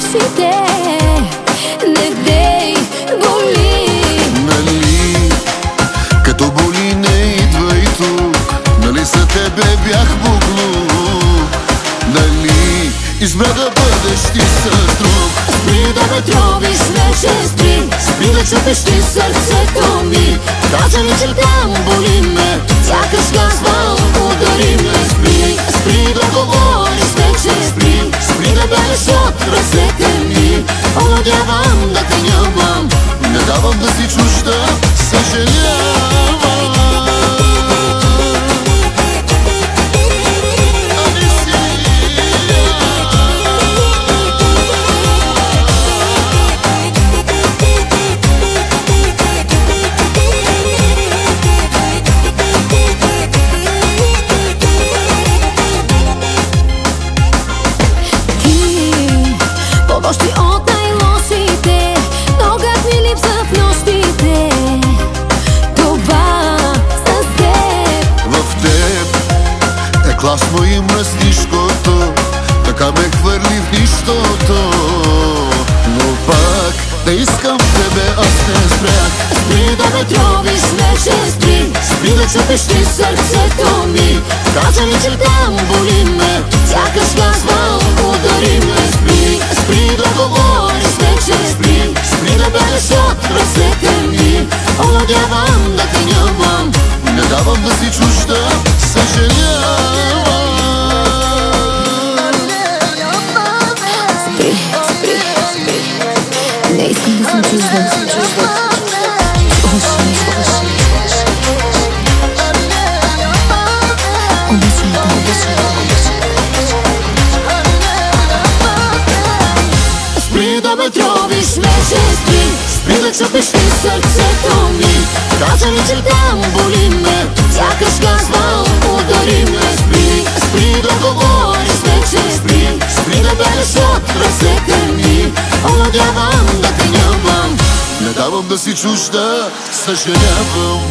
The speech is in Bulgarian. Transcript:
носите. Не дей, боли. Нали, като боли не идва и тук. Нали за тебе бях буклук. Нали, избра да бъдеш ти с друг. Спри да ме тровиш, вече спри. Спри да чупиш ти сърцето ми. Кажа ми, че там боли ме. Сякаш казвам, удари ме. Спри, спри да говориш, вече спри. Спри да бягаш от ръцете ми. Омладявам да те нямам. Не давам да си чужда, съжалявам. Още от най-лошите, но как ми липса в нощите. Това с теб. В теб е класно и мръснишкото, така ме хвърли в нищото. Но пак да искам тебе, аз не спрях. Спри да ме тровиш, вече спри. Спри да чупиш ти сърцето ми. Кажа ми, че там боли ме. Сякаш казвам, удари ме. Спри, спри да говориш, вече спри. Спри да бягаш от ръцете ми. Омладявам да те нямам. Не давам да си чужда, съжалявам. Спри, спри, спри. Не искам да съм чужда. Спри да ме тровиш, вече спри. Спри да чупиш ти сърцето ми. Кажа ми, че там боли ме. Сякаш казвам, удари ме. Спри, спри да говориш, вече спри. Спри да бягаш от ръцете ми. Омладявам да те нямам. Не давам да си чужда, съжалявам.